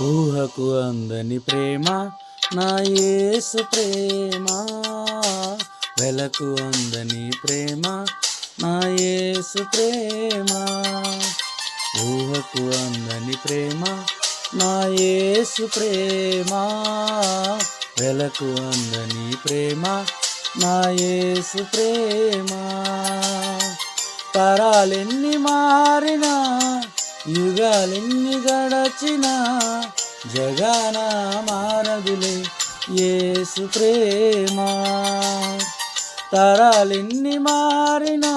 ఊహకు అందని ప్రేమ నా యేసు ప్రేమ, వెలకు అందని ప్రేమ నా యేసు ప్రేమ. ఊహకు అందని ప్రేమ నా యేసు ప్రేమ, వెలకు అందని ప్రేమ నా యేసు ప్రేమ. తరాలెన్ని మారినా, యుగాలెన్ని గడచినా, జగన మారదులే యేసు ప్రేమ. తరాలెన్ని మారినా,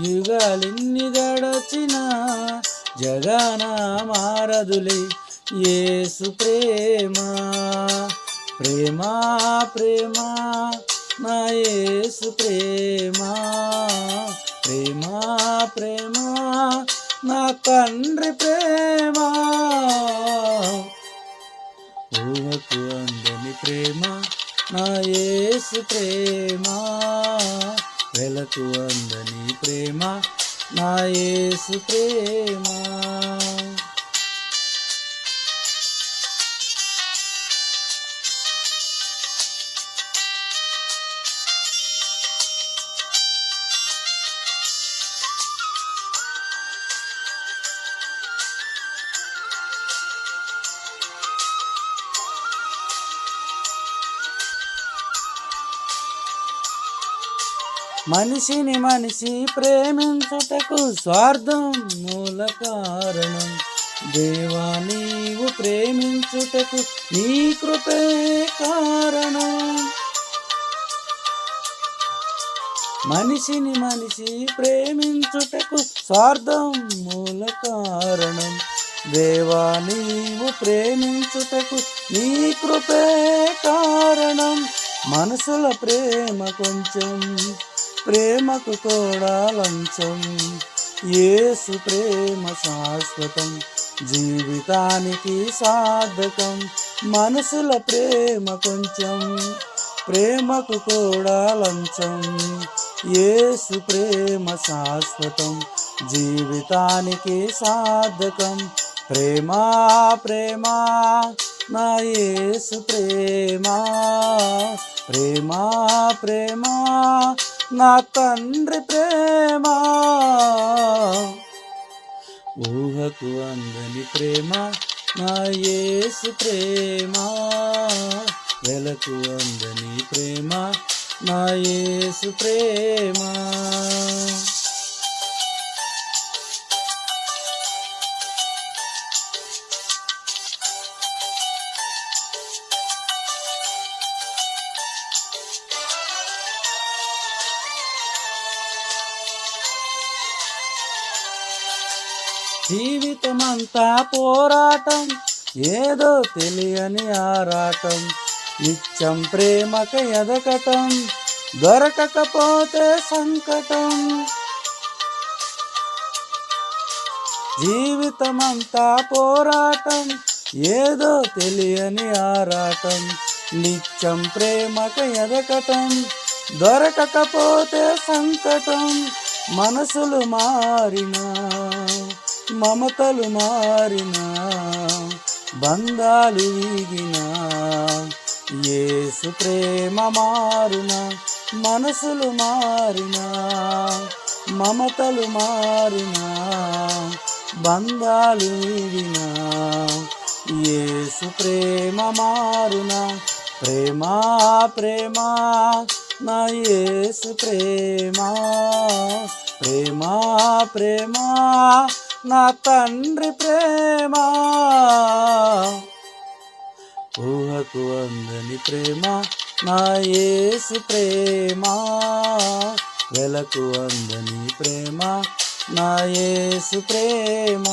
యుగాలెన్ని గడచినా, జగన మారదులే యేసు ప్రేమ. ప్రేమ ప్రేమ నా యేసు ప్రేమ, ప్రేమ ప్రేమ నా తండ్రి ప్రేమ. ఊహకు అందని ప్రేమ నా యేసు ప్రేమ, వెలకు అందని ప్రేమ నా యేసు ప్రేమ. మనిషిని మనిషి ప్రేమించుటకు స్వార్థం మూల కారణం. దేవా నీవు ప్రేమించుటకు నీ కృపే కారణం. మనిషిని మనిషి ప్రేమించుటకు స్వార్థం మూల కారణం. దేవా నీవు ప్రేమించుటకు నీ కృపే కారణం. మనసుల ప్రేమ కొంచెం, ప్రేమకు కూడా లంచం. యేసు ప్రేమ శాశ్వతం, జీవితానికి సాధకం. మనసుల ప్రేమ కొంచెం, ప్రేమకు కూడా లంచం. యేసు ప్రేమ శాశ్వతం, జీవితానికి సాధకం. ప్రేమ ప్రేమ నా యేసు ప్రేమ, ప్రేమ ప్రేమ నా తండ్రి ప్రేమ. ఊహకు అందని ప్రేమ నా యేసు ప్రేమ, వెలకు అందని ప్రేమ నా యేసు ప్రేమ. జీవితమంతా పోరాటం, ఏదో తెలియని ఆరాటం. నిత్యం ప్రేమక ఎదకటం, దొరకకపోతే సంకటం. జీవితమంతా పోరాటం, ఏదో తెలియని ఆరాటం. నిత్యం ప్రేమక ఎదకటం, దొరకకపోతే సంకటం. మనసులు మారినా, మమతలు మారినా, బంధాలు వీగినా, యేసు ప్రేమ మారునా. మనసులు మారినా, మమతలు మారినా, బంధాలు వీగినా, యేసు ప్రేమ మారునా. ప్రేమ ప్రేమ నా యేసు ప్రేమ, ప్రేమ ప్రేమ నా తండ్రి ప్రేమ. ఊహకు అందని ప్రేమ నా యేసు ప్రేమ, వెలకు అందని ప్రేమ నా యేసు ప్రేమ.